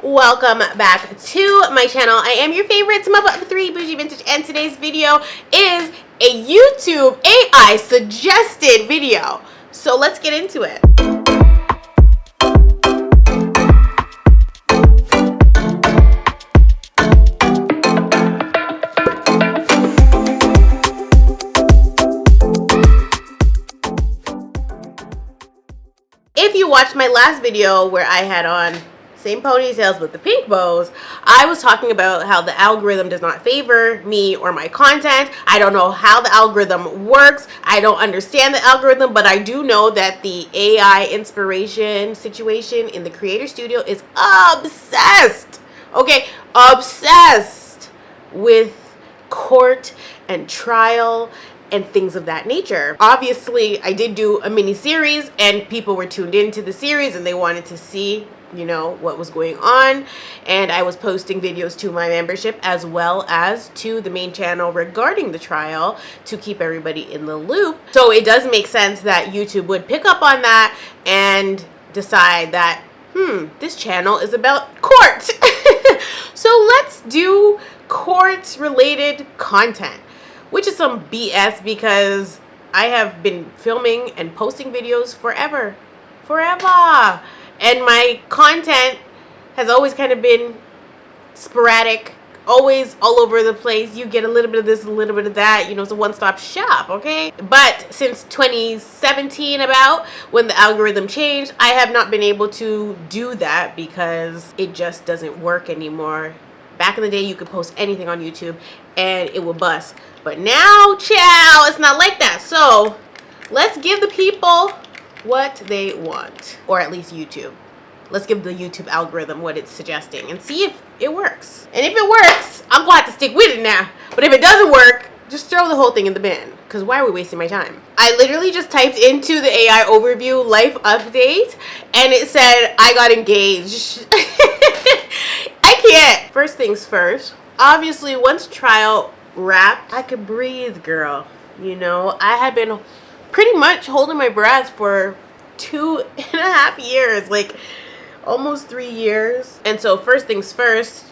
welcome back to my channel. I am your favorite Smubba of 3 Bougie Vintage, and today's video is a YouTube AI suggested video. So let's get into it. If you watched my last video where I had on same ponytails with the pink bows, I was talking about how the algorithm does not favor me or my content. I don't know how the algorithm works. I don't understand the algorithm, but I do know that the AI inspiration situation in the creator studio is obsessed. Okay, obsessed with court and trial and things of that nature. Obviously, I did do a mini series and people were tuned into the series and they wanted to see, you know, what was going on. And I was posting videos to my membership as well as to the main channel regarding the trial to keep everybody in the loop. So it does make sense that YouTube would pick up on that and decide that, this channel is about court. So let's do court related content, which is some BS because I have been filming and posting videos forever. And my content has always kind of been sporadic, always all over the place. You get a little bit of this, a little bit of that, you know, it's a one-stop shop, okay? But since 2017 about, when the algorithm changed, I have not been able to do that because it just doesn't work anymore. Back in the day, you could post anything on YouTube and it would bust. But now, chow, it's not like that. So let's give the people what they want, or at least YouTube. Let's give the YouTube algorithm what it's suggesting and see if it works. And if it works, I'm going to have to stick with it now. But if it doesn't work, just throw the whole thing in the bin, because why are we wasting my time? I literally just typed into the AI overview life update and it said I got engaged. I can't. First things first, obviously once trial wrapped, I could breathe, girl. You know, I had been pretty much holding my breath for 2.5 years, like almost 3 years. And so first things first,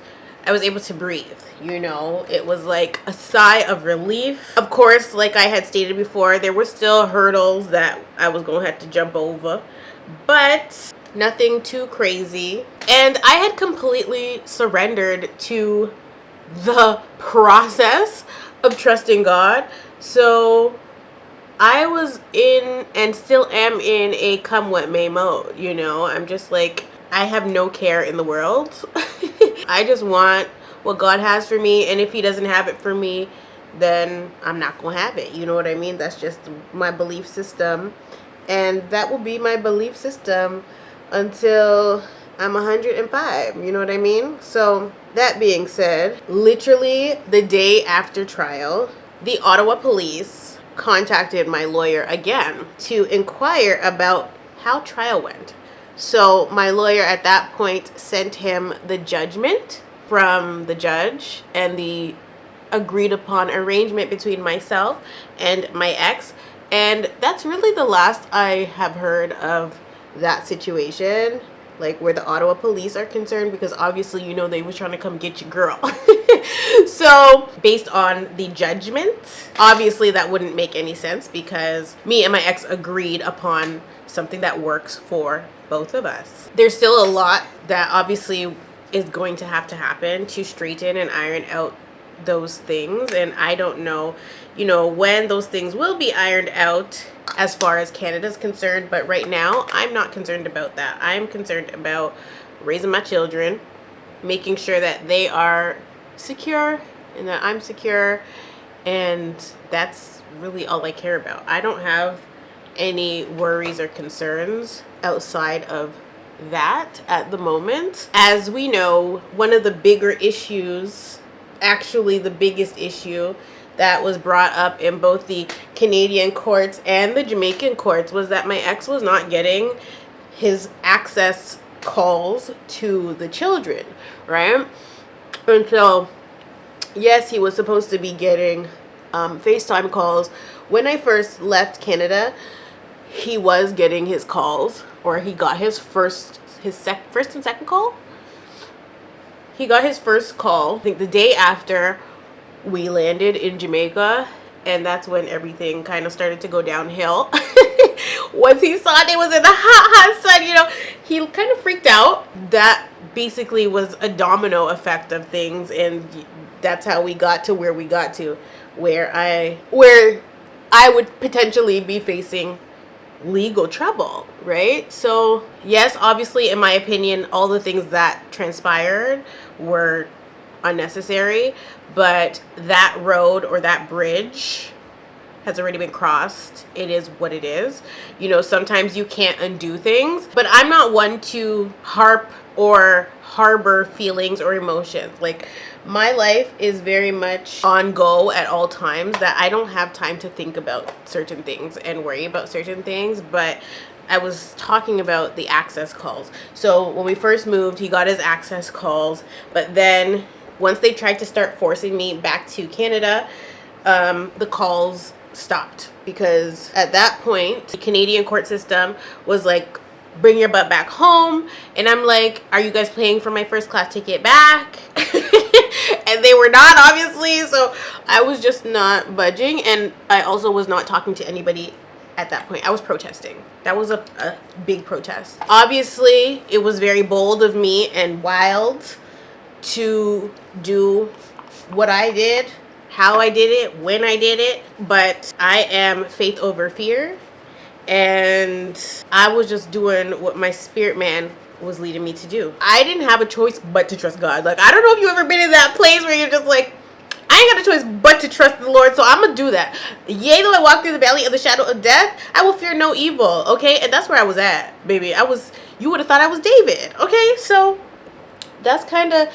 I was able to breathe. You know, it was like a sigh of relief. Of course, like I had stated before, there were still hurdles that I was going to have to jump over, but nothing too crazy. And I had completely surrendered to the process of trusting God. So I was in and still am in a come what may mode, you know. I'm just like, I have no care in the world. I just want what God has for me, and if he doesn't have it for me, then I'm not gonna have it. You know what I mean? That's just my belief system, and that will be my belief system until I'm 105. You know what I mean? So that being said, literally the day after trial, the Ottawa police contacted my lawyer again to inquire about how trial went. So my lawyer at that point sent him the judgment from the judge and the agreed upon arrangement between myself and my ex, and that's really the last I have heard of that situation, like where the Ottawa police are concerned, because obviously, you know, they were trying to come get your girl. So based on the judgment, obviously that wouldn't make any sense because me and my ex agreed upon something that works for both of us. There's still a lot that obviously is going to happen to straighten and iron out those things, and I don't know, you know, when those things will be ironed out as far as Canada's concerned, but right now I'm not concerned about that. I'm concerned about raising my children, making sure that they are secure and that I'm secure, and that's really all I care about. I don't have any worries or concerns outside of that at the moment. As we know, one of the bigger issues, actually the biggest issue that was brought up in both the Canadian courts and the Jamaican courts, was that my ex was not getting his access calls to the children, right? And so yes, he was supposed to be getting FaceTime calls. When I first left Canada, he was getting his calls, or he got his first and second call. he got his first call, I think the day after we landed in Jamaica, and that's when everything kind of started to go downhill. Once he saw they was in the hot sun, you know, he kind of freaked out. That basically was a domino effect of things, and that's how we got to where we got to, where I would potentially be facing legal trouble, right? So yes, obviously, in my opinion, all the things that transpired were unnecessary, but that road or that bridge has already been crossed. It is what it is. You know, sometimes you can't undo things, but I'm not one to harp or harbor feelings or emotions. Like, my life is very much on go at all times, that I don't have time to think about certain things and worry about certain things. But I was talking about the access calls. So when we first moved, he got his access calls, but then once they tried to start forcing me back to Canada, the calls stopped, because at that point the Canadian court system was like, bring your butt back home. And I'm like, are you guys paying for my first class ticket back? And they were not, obviously. So I was just not budging, and I also was not talking to anybody at that point. I was protesting. That was a big protest. Obviously, it was very bold of me and wild to do what I did, how I did it, when I did it, but I am faith over fear, and I was just doing what my spirit man was leading me to do. I didn't have a choice but to trust God. Like, I don't know if you've ever been in that place where you're just like, I ain't got a choice but to trust the Lord, so I'm gonna do that. Yea, though I walk through the valley of the shadow of death, I will fear no evil. Okay, and that's where I was at, baby. You would have thought I was David. Okay, so that's kind of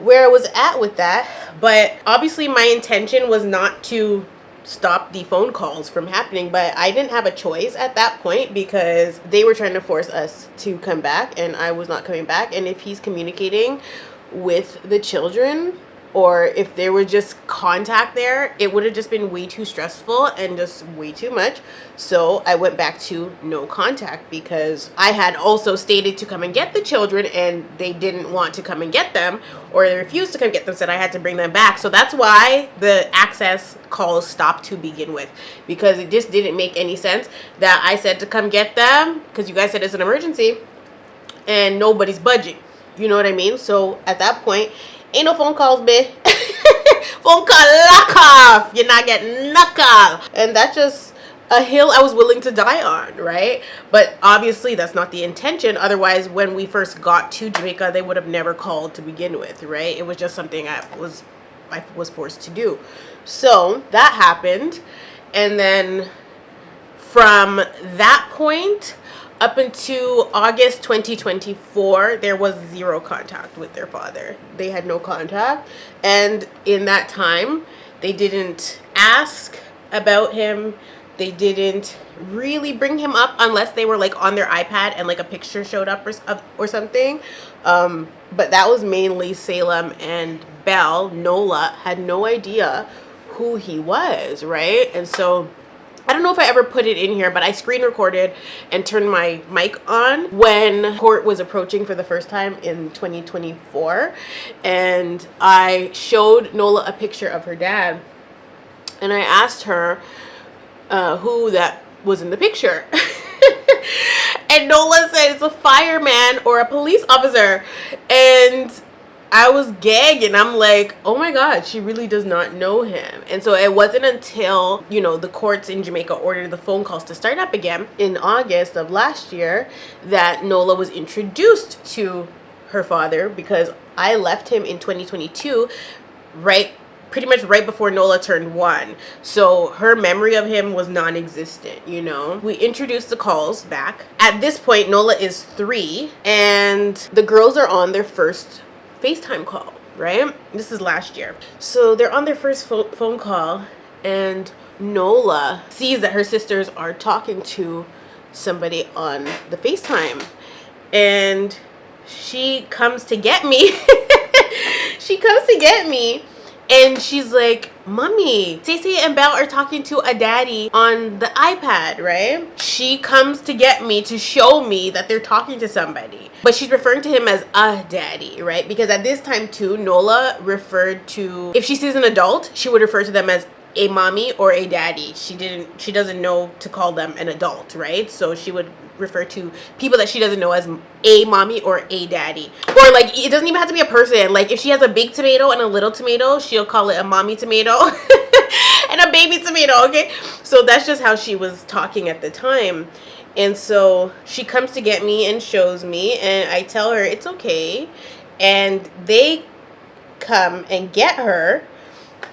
where I was at with that. But obviously my intention was not to stop the phone calls from happening, but I didn't have a choice at that point, because they were trying to force us to come back, and I was not coming back. And if he's communicating with the children, or if there was just contact there, it would have just been way too stressful and just way too much. So I went back to no contact, because I had also stated to come and get the children, and they didn't want to come and get them, or they refused to come get them, said I had to bring them back. So that's why the access calls stopped to begin with, because it just didn't make any sense that I said to come get them because you guys said it's an emergency, and nobody's budging. You know what I mean? So at that point, ain't no phone calls, bitch. Phone call lock off. You're not getting knock off. And that's just a hill I was willing to die on, right? But obviously that's not the intention. Otherwise, when we first got to Jamaica, they would have never called to begin with, right? It was just something I was forced to do. So that happened. And then from that point up until August 2024, there was zero contact with their father. They had no contact. And in that time, they didn't ask about him. They didn't really bring him up unless they were like on their iPad and like a picture showed up or something. But that was mainly Salem and Belle. Nola had no idea who he was, right? And so I don't know if I ever put it in here, but I screen recorded and turned my mic on when court was approaching for the first time in 2024. And I showed Nola a picture of her dad. And I asked her who that was in the picture. And Nola said it's a fireman or a police officer. And I was gagging. I'm like, oh my God, she really does not know him. And so it wasn't until, you know, the courts in Jamaica ordered the phone calls to start up again in August of last year that Nola was introduced to her father, because I left him in 2022, pretty much right before Nola turned 1. So her memory of him was non-existent, you know. We introduced the calls back. At this point, Nola is 3, and the girls are on their first FaceTime call, right? This is last year. So they're on their first phone call, and Nola sees that her sisters are talking to somebody on the FaceTime, and she comes to get me. She comes to get me, And she's like, Mommy, Stacey and Belle are talking to a daddy on the iPad, right? She comes to get me to show me that they're talking to somebody. But she's referring to him as a daddy, right? Because at this time too, Nola referred to, if she sees an adult, she would refer to them as a mommy or a daddy. She doesn't know to call them an adult, right? So she would refer to people that she doesn't know as a mommy or a daddy. Or like, it doesn't even have to be a person. Like if she has a big tomato and a little tomato, she'll call it a mommy tomato and a baby tomato, okay? So that's just how she was talking at the time. And so she comes to get me and shows me, and I tell her it's okay. And they come and get her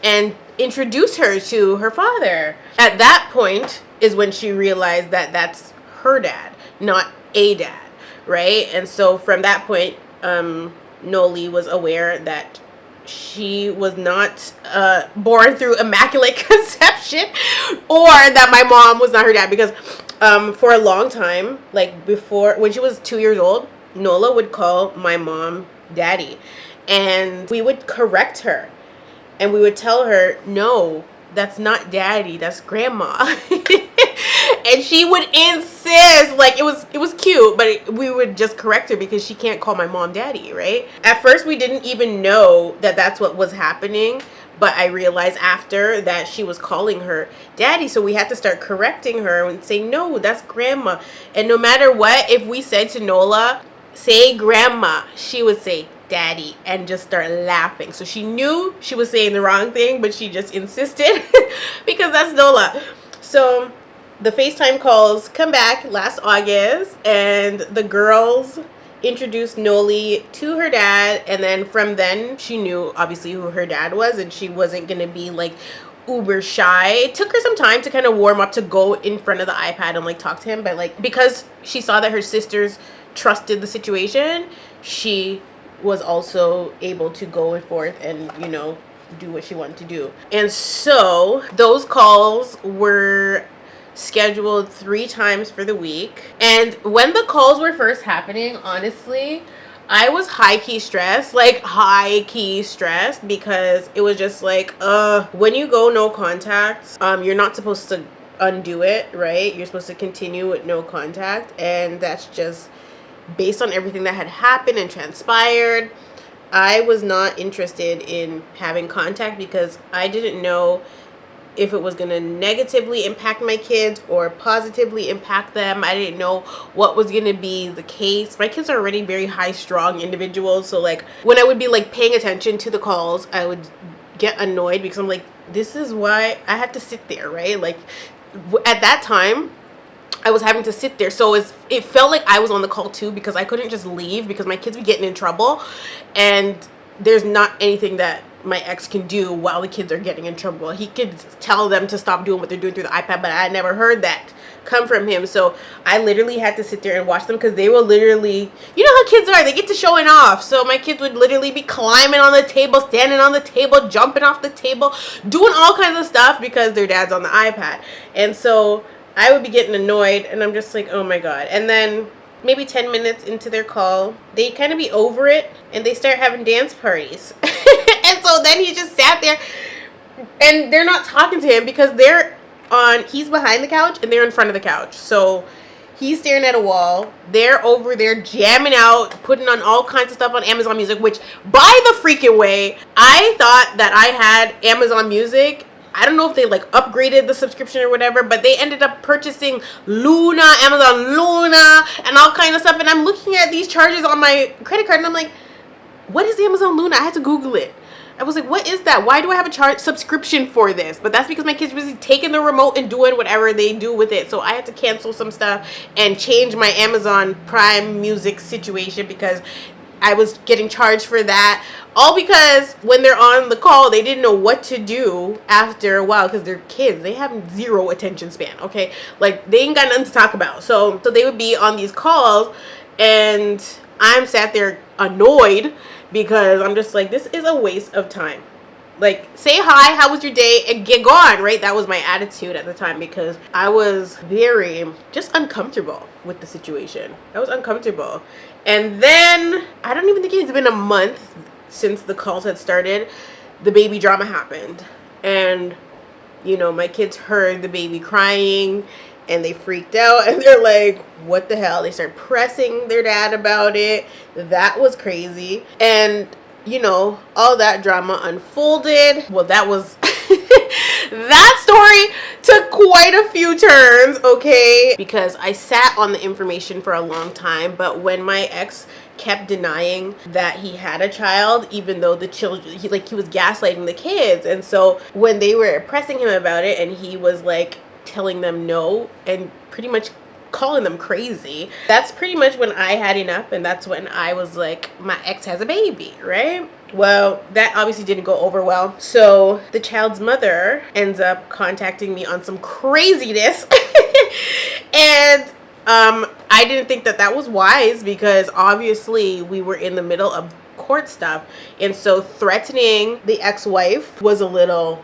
and introduce her to her father. At that point is when she realized that that's her dad, not a dad, right? And so from that point, Noli was aware that she was not born through immaculate conception, or that my mom was not her dad, because for a long time, like before, when she was 2 years old, Nola would call my mom daddy, and we would correct her. And we would tell her, no, that's not daddy, that's grandma. And she would insist, like it was cute, but we would just correct her because she can't call my mom daddy, right? At first, we didn't even know that that's what was happening. But I realized after that she was calling her daddy. So we had to start correcting her and say, no, that's grandma. And no matter what, if we said to Nola, say grandma, she would say daddy and just start laughing. So she knew she was saying the wrong thing, but she just insisted because that's Nola. So the FaceTime calls come back last August, and the girls introduced Noli to her dad, and then from then she knew obviously who her dad was, and she wasn't gonna be like uber shy. It took her some time to kind of warm up to go in front of the iPad and like talk to him, but like because she saw that her sisters trusted the situation, she was also able to go forth and, you know, do what she wanted to do. And so those calls were scheduled 3 times for the week. And when the calls were first happening, honestly, I was high-key stressed, because it was just like, when you go no contact, you're not supposed to undo it, right? You're supposed to continue with no contact, and that's just based on everything that had happened and transpired. I was not interested in having contact because I didn't know if it was going to negatively impact my kids or positively impact them. I didn't know what was going to be the case. My kids are already very high-strung individuals, so like when I would be like paying attention to the calls, I would get annoyed because I'm like, this is why I had to sit there, right? Like at that time, I was having to sit there, so it felt like I was on the call too, because I couldn't just leave because my kids were getting in trouble, and there's not anything that my ex can do while the kids are getting in trouble. He could tell them to stop doing what they're doing through the iPad, but I never heard that come from him. So I literally had to sit there and watch them, because they will literally, you know how kids are, they get to showing off. So my kids would literally be climbing on the table, standing on the table, jumping off the table, doing all kinds of stuff because their dad's on the iPad. And so I would be getting annoyed, and I'm just like, oh my God. And then maybe 10 minutes into their call, they kind of be over it, and they start having dance parties. And so then he just sat there, and they're not talking to him because he's behind the couch and they're in front of the couch. So he's staring at a wall. They're over there jamming out, putting on all kinds of stuff on Amazon Music, which, by the freaking way, I thought that I had Amazon Music. I don't know if they like upgraded the subscription or whatever, but they ended up purchasing Luna, Amazon Luna, and all kinds of stuff. And I'm looking at these charges on my credit card, and I'm like, what is Amazon Luna? I had to Google it. I was like, what is that? Why do I have a subscription for this? But that's because my kids were busy taking the remote and doing whatever they do with it. So I had to cancel some stuff and change my Amazon Prime Music situation because I was getting charged for that. All because when they're on the call, they didn't know what to do after a while, because they're kids. They have zero attention span, okay? Like, they ain't got nothing to talk about. So they would be on these calls, and I'm sat there annoyed because I'm just like, this is a waste of time. Like, say hi, how was your day, and get gone, right? That was my attitude at the time, because I was very just uncomfortable with the situation. I was uncomfortable. And then, I don't even think it's been a month since the calls had started. the baby drama happened. And, you know, my kids heard the baby crying and they freaked out and they're like, what the hell? They start pressing their dad about it. That was crazy. And, you know, all that drama unfolded. Well, that was that story took quite a few turns, okay? Because I sat on the information for a long time, but when my ex kept denying that he had a child, even though the children, he was gaslighting the kids. And so when they were pressing him about it and he was like telling them no and pretty much calling them crazy, that's pretty much when I had enough. And that's when I was like, my ex has a baby, right? Well, that obviously didn't go over well. So the child's mother ends up contacting me on some craziness. And I didn't think that that was wise, because obviously we were in the middle of court stuff. And so threatening the ex-wife was a little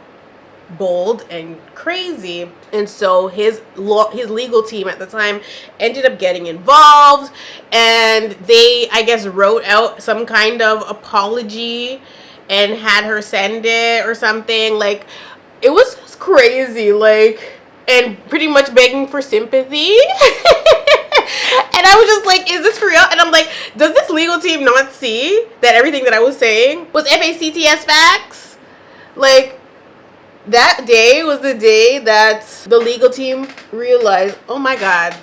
bold and crazy. And so his legal team at the time ended up getting involved, and they, I guess, wrote out some kind of apology and had her send it or something. Like, it was just crazy, like, and pretty much begging for sympathy. And I was just like, is this for real? And I'm like, does this legal team not see that everything that I was saying was FACTS facts? Like, that day was the day that the legal team realized, oh my God,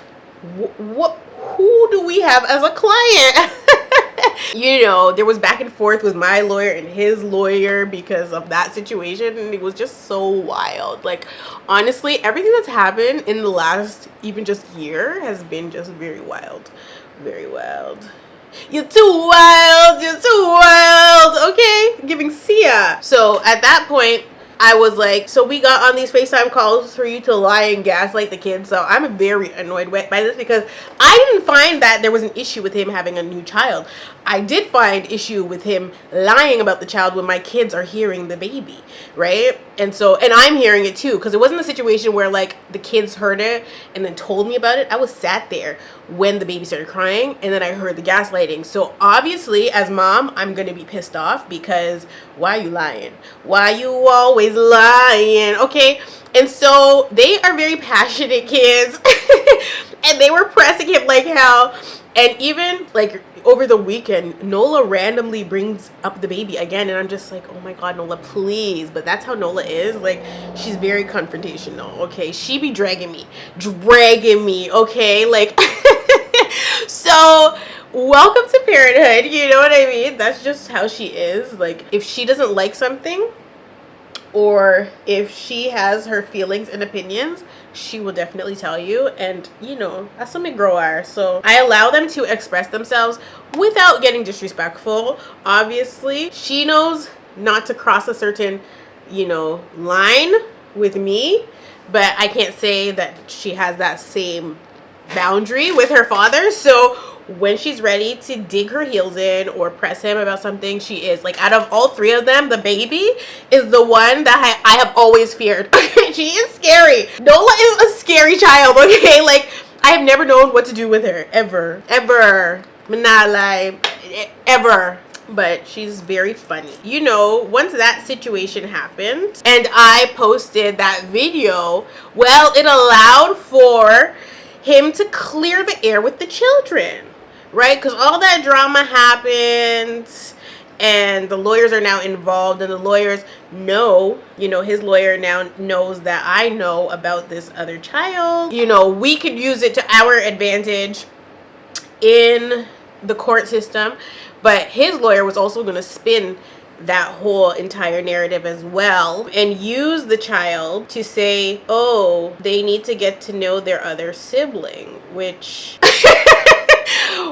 who do we have as a client? You know, there was back and forth with my lawyer and his lawyer because of that situation, and it was just so wild. Like, honestly, everything that's happened in the last even just year has been just very wild. Very wild. You're too wild. You're too wild. Okay? Giving Sia. So at that point, I was like, so we got on these FaceTime calls for you to lie and gaslight the kids. So I'm very annoyed by this, because I didn't find that there was an issue with him having a new child. I did find issue with him lying about the child when my kids are hearing the baby, right? And so, and I'm hearing it too, because it wasn't a situation where like the kids heard it and then told me about it. I was sat there when the baby started crying, and then I heard the gaslighting. So obviously, as mom, I'm gonna be pissed off, because why are you lying? Why you always lying? Okay? And so they are very passionate kids. And they were pressing him like hell. And even like over the weekend, Nola randomly brings up the baby again, and I'm just like, oh my God, Nola, please. But that's how Nola is. Like, she's very confrontational, okay? She be dragging me, okay? Like, so welcome to parenthood, you know what I mean? That's just how she is. Like, if she doesn't like something, or if she has her feelings and opinions, she will definitely tell you. And you know, that's something grow are. So I allow them to express themselves without getting disrespectful. Obviously, she knows not to cross a certain, you know, line with me, but I can't say that she has that same boundary with her father. So when she's ready to dig her heels in or press him about something, she is. Like, out of all three of them, the baby is the one that I have always feared. She is scary. Nola is a scary child, okay? Like, I have never known what to do with her, ever. Not like, ever. But she's very funny. You know, once that situation happened and I posted that video, well, it allowed for him to clear the air with the children, right? Because all that drama happened, and the lawyers are now involved, and the lawyers know, you know, his lawyer now knows that I know about this other child. You know, we could use it to our advantage in the court system, but his lawyer was also going to spin that whole entire narrative as well and use the child to say, oh, they need to get to know their other sibling, which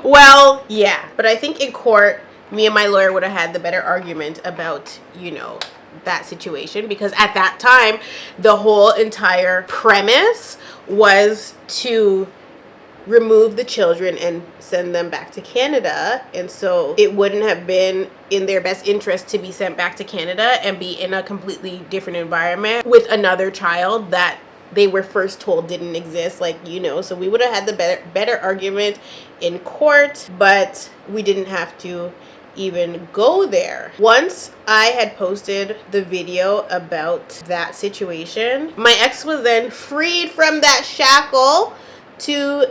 well, yeah, but I think in court me and my lawyer would have had the better argument about, you know, that situation, because at that time the whole entire premise was to remove the children and send them back to Canada. And so it wouldn't have been in their best interest to be sent back to Canada and be in a completely different environment with another child that they were first told didn't exist, like, you know. So we would have had the better argument in court, but we didn't have to even go there. Once I had posted the video about that situation, my ex was then freed from that shackle to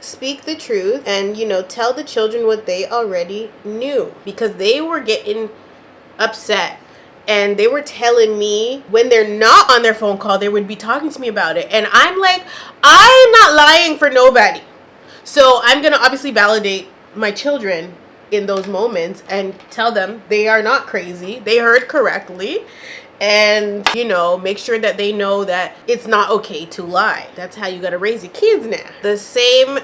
speak the truth and, you know, tell the children what they already knew, because they were getting upset. And they were telling me when they're not on their phone call, they would be talking to me about it. And I'm like, I'm not lying for nobody. So I'm going to obviously validate my children in those moments and tell them they are not crazy. They heard correctly. And, you know, make sure that they know that it's not okay to lie. That's how you got to raise your kids now. The same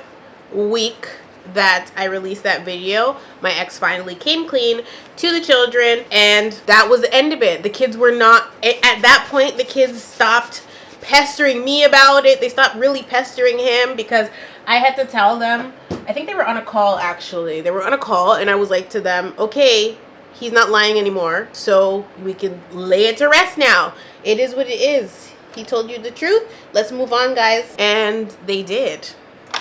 week that I released that video, my ex finally came clean to the children, and that was the end of it. The kids were not, at that point, the kids stopped pestering me about it. They stopped really pestering him because I had to tell them. I think they were on a call, actually. They were on a call, and I was like to them, okay, he's not lying anymore, so we can lay it to rest now. It is what it is. He told you the truth. Let's move on, guys. And they did.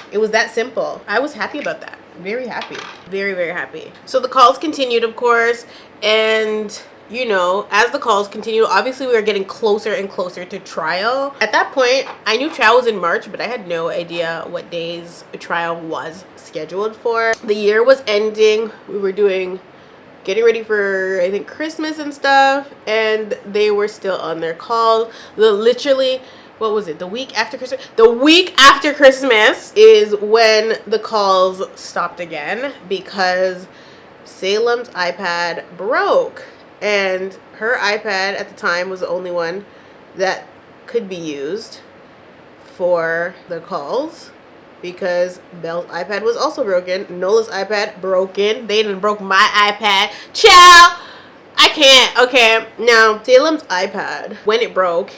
It was that simple. I was happy about that. Very happy. Very, very happy. So the calls continued, of course. And, you know, as the calls continued, obviously we were getting closer and closer to trial. At that point, I knew trial was in March, but I had no idea what days a trial was scheduled for. The year was ending. We were getting ready for, I think, Christmas and stuff. And they were still on their calls. Literally, what was it? The week after Christmas? The week after Christmas is when the calls stopped again, because Salem's iPad broke. And her iPad at the time was the only one that could be used for the calls, because Belle's iPad was also broken. Nola's iPad broken. They done broke my iPad. Ciao! I can't. Okay. Now, Salem's iPad, when it broke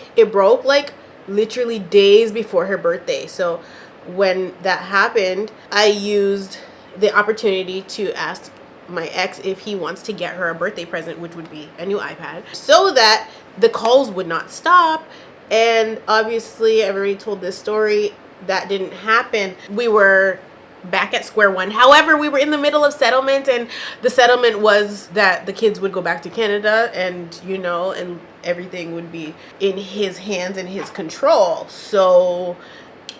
like literally days before her birthday. So when that happened, I used the opportunity to ask my ex if he wants to get her a birthday present, which would be a new iPad, so that the calls would not stop. And obviously, I've already told this story. That didn't happen. We were back at square one. However, we were in the middle of settlement, and the settlement was that the kids would go back to Canada, and, you know, and everything would be in his hands and his control. So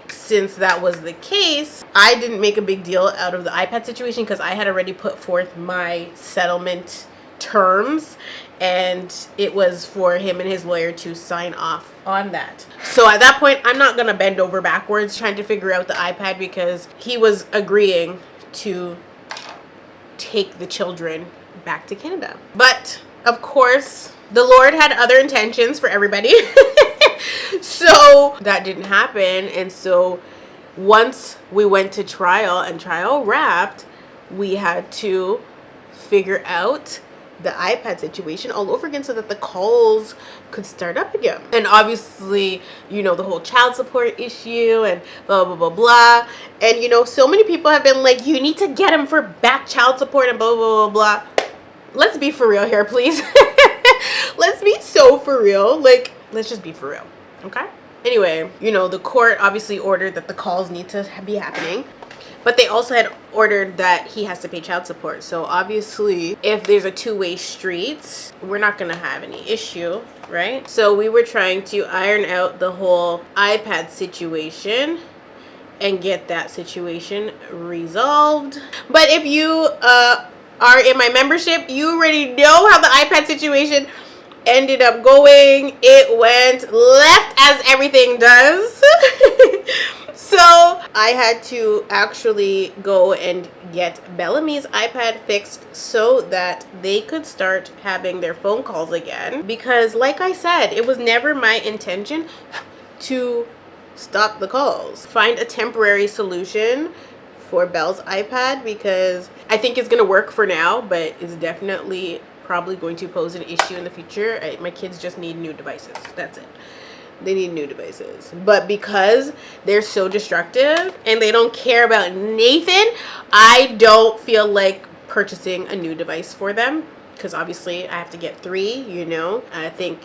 since that was the case, I didn't make a big deal out of the iPad situation, because I had already put forth my settlement terms, and it was for him and his lawyer to sign off on that. So at that point, I'm not gonna bend over backwards trying to figure out the iPad, because he was agreeing to take the children back to Canada. But of course, the Lord had other intentions for everybody. So that didn't happen. And so once we went to trial and trial wrapped, we had to figure out the iPad situation all over again so that the calls could start up again. And obviously, you know, the whole child support issue and blah, blah, blah, blah. And, you know, so many people have been like, you need to get him for back child support and blah, blah, blah, blah. Let's be for real here, please. Let's be so for real. Like, let's just be for real. Okay? Anyway, you know, the court obviously ordered that the calls need to be happening. But they also had ordered that he has to pay child support. So obviously, if there's a two-way street, we're not going to have any issue, right? So we were trying to iron out the whole iPad situation and get that situation resolved. But if you are in my membership, you already know how the iPad situation ended up going. It went left, as everything does. So I had to actually go and get Bellamy's iPad fixed so that they could start having their phone calls again. Because like I said, it was never my intention to stop the calls. Find a temporary solution for Belle's iPad, because I think it's going to work for now, but it's definitely probably going to pose an issue in the future. My kids just need new devices. That's it. They need new devices. But because they're so destructive and they don't care about Nathan, I don't feel like purchasing a new device for them, because obviously I have to get 3, you know. I think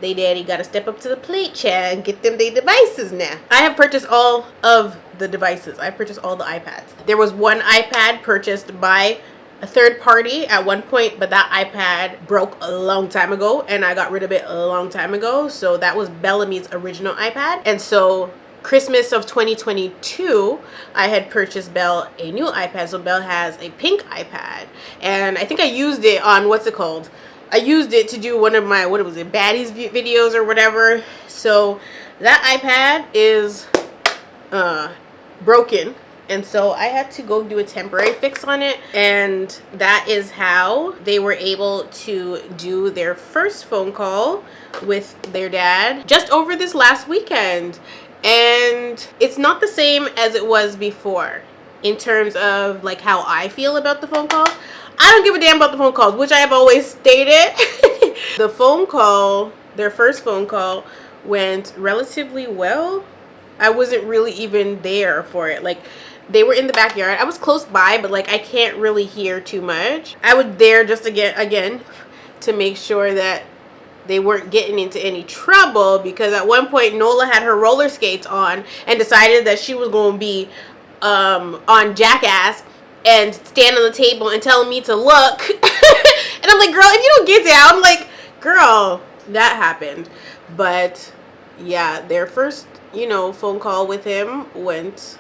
they daddy got to step up to the plate, Chad, and get them their devices now. I have purchased all of the devices. I've purchased all the iPads. There was one iPad purchased by a third party at one point, but that iPad broke a long time ago and I got rid of it a long time ago. So that was Bellamy's original iPad. And so Christmas of 2022, I had purchased Belle a new iPad. So Belle has a pink iPad. And I think I used it on, what's it called? I used it to do one of my, what was it, baddies videos or whatever. So that iPad is broken. And so I had to go do a temporary fix on it. And that is how they were able to do their first phone call with their dad just over this last weekend. And it's not the same as it was before in terms of like how I feel about the phone calls. I don't give a damn about the phone calls, which I have always stated. The phone call, their first phone call, went relatively well. I wasn't really even there for it. Like, they were in the backyard. I was close by, but like I can't really hear too much. I was there just again to make sure that they weren't getting into any trouble, because at one point Nola had her roller skates on and decided that she was going to be on Jackass and stand on the table and telling me to look. And I'm like, girl, if you don't get down, I'm like, girl, that happened. But yeah, their first, phone call with him went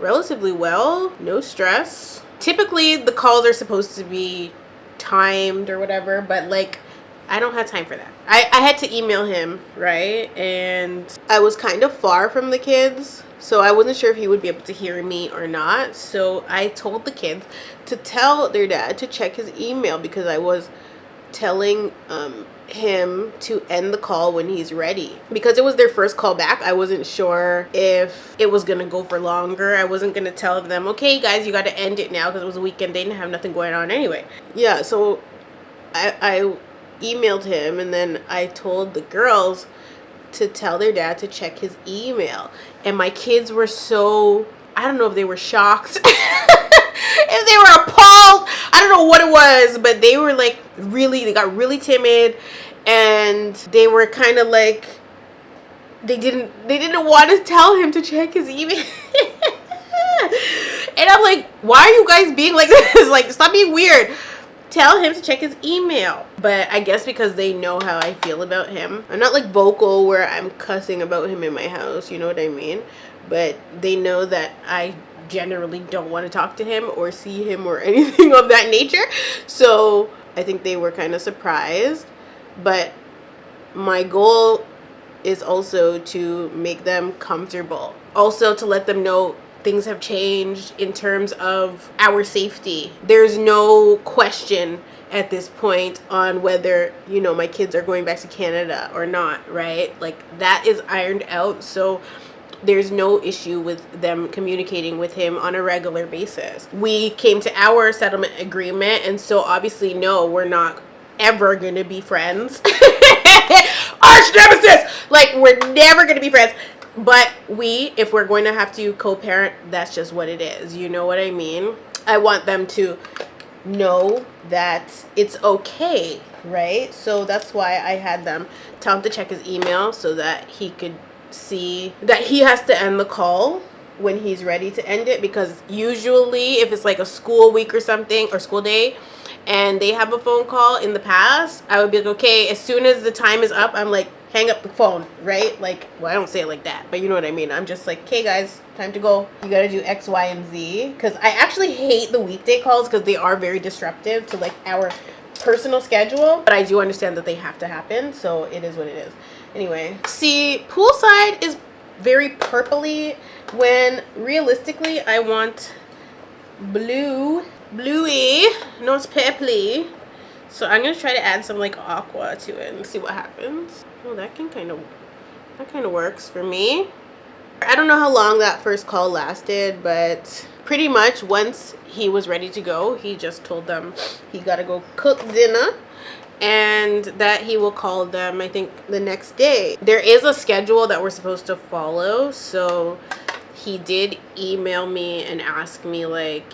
relatively well. No stress. Typically the calls are supposed to be timed or whatever, but like I don't have time for that. I had to email him, right? And I was kind of far from the kids, so I wasn't sure if he would be able to hear me or not. So I told the kids to tell their dad to check his email, because I was telling him to end the call when he's ready, because it was their first call back. I wasn't sure if it was gonna go for longer. I wasn't gonna tell them, okay guys, you gotta end it now, because it was a weekend. They didn't have nothing going on anyway. Yeah, so I emailed him, and then I told the girls to tell their dad to check his email. And my kids were so, I don't know if they were shocked, if they were appalled, I don't know what it was, but they were like they got really timid, and they were kind of like, they didn't want to tell him to check his email. And I'm like, why are you guys being like this? Like, stop being weird. Tell him to check his email. But I guess because they know how I feel about him. I'm not like vocal where I'm cussing about him in my house, you know what I mean? But they know that I generally don't want to talk to him or see him or anything of that nature. So I think they were kind of surprised. But my goal is also to make them comfortable. Also to let them know things have changed in terms of our safety. There's no question at this point on whether, my kids are going back to Canada or not, right? Like, that is ironed out. So there's no issue with them communicating with him on a regular basis. We came to our settlement agreement, and so obviously, no, we're not ever gonna be friends. Arch nemesis! Like, we're never gonna be friends. But if we're going to have to co-parent, that's just what it is. You know what I mean? I want them to know that it's okay, right? So that's why I had them tell him to check his email so that he could see that he has to end the call when he's ready to end it. Because usually if it's like a school week or something, or school day, and they have a phone call in the past, I would be like, okay, as soon as the time is up, I'm like, hang up the phone, right? Like, well, I don't say it like that, but you know what I mean. I'm just like, okay guys, time to go. You gotta do X, Y, and Z. Because I actually hate the weekday calls, because they are very disruptive to like our personal schedule. But I do understand that they have to happen, so it is what it is. Anyway, see, poolside is very purpley when realistically I want bluey. No, it's purpley. So I'm gonna try to add some like aqua to it and see what happens. Oh, that kind of works for me. I don't know how long that first call lasted, but pretty much once he was ready to go, he just told them he gotta go cook dinner, and that he will call them, I think, the next day. There is a schedule that we're supposed to follow, so he did email me and ask me, like,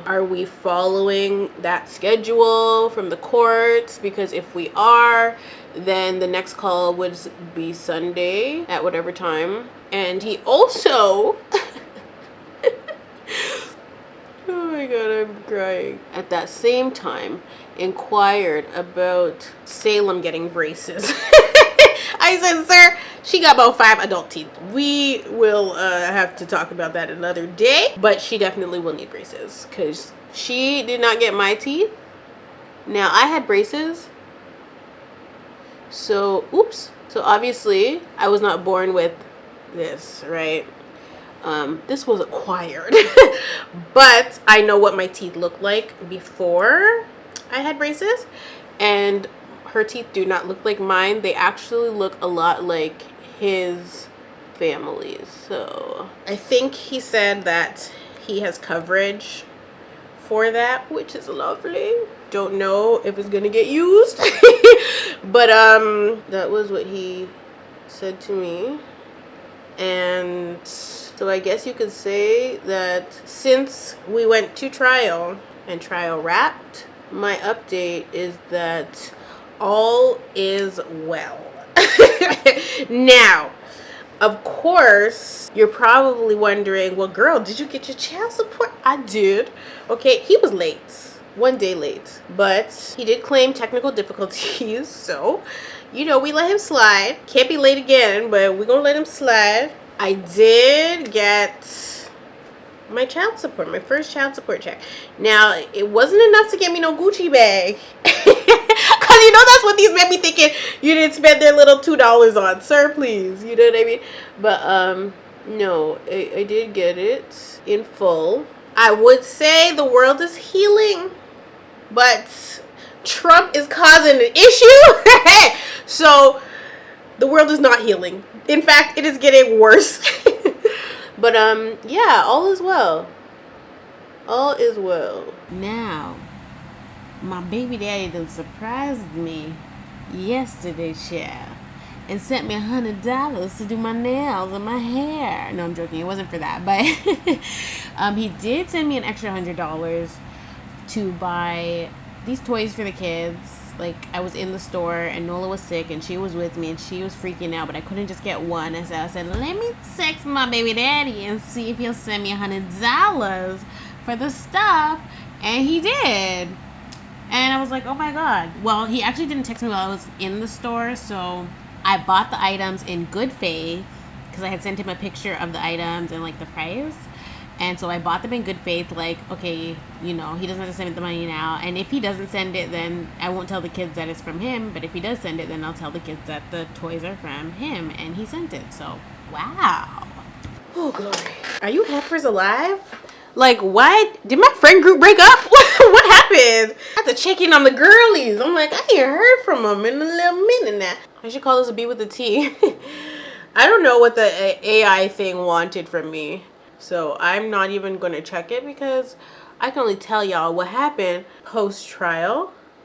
are we following that schedule from the courts? Because if we are, then the next call would be Sunday at whatever time. And he also oh my god, I'm crying. At that same time, inquired about Salem getting braces. I said, sir, she got about 5 adult teeth. We will have to talk about that another day, but she definitely will need braces because she did not get my teeth. Now, I had braces. So, oops. So obviously, I was not born with this, right? This was acquired. But I know what my teeth looked like before I had braces. And her teeth do not look like mine. They actually look a lot like his family's. So I think he said that he has coverage for that, which is lovely. Don't know if it's gonna get used. But that was what he said to me. And so I guess you could say that since we went to trial and trial wrapped, my update is that all is well. Now, of course, you're probably wondering, well, girl, did you get your child support? I did. Okay, he was late. 1 day late. But he did claim technical difficulties. So, you know, we let him slide. Can't be late again, but we're going to let him slide. I did get my child support, my first child support check. Now, it wasn't enough to get me no Gucci bag. Because, you know, that's what these men be thinking. You didn't spend their little $2 on. Sir, please. You know what I mean? But, no, I did get it in full. I would say the world is healing, but Trump is causing an issue. So, the world is not healing. In fact, it is getting worse. But, yeah, all is well. All is well. Now, my baby daddy done surprised me yesterday, child, and sent me $100 to do my nails and my hair. No, I'm joking. It wasn't for that. But he did send me an extra $100 to buy these toys for the kids. Like, I was in the store and Nola was sick and she was with me and she was freaking out, but I couldn't just get one. And so I said, let me text my baby daddy and see if he'll send me $100 for the stuff. And he did. And I was like, oh my god. Well, he actually didn't text me while I was in the store, so I bought the items in good faith because I had sent him a picture of the items and like the price. And so I bought them in good faith, like, okay, you know, he doesn't have to send me the money now. And if he doesn't send it, then I won't tell the kids that it's from him. But if he does send it, then I'll tell the kids that the toys are from him. And he sent it. So, wow. Oh, glory. Are you heifers alive? Like, what? Did my friend group break up? What happened? I have to check in on the girlies. I'm like, I ain't heard from them in a little minute now. I should call this a B with a T. I don't know what the AI thing wanted from me. So I'm not even going to check it because I can only tell y'all what happened post-trial.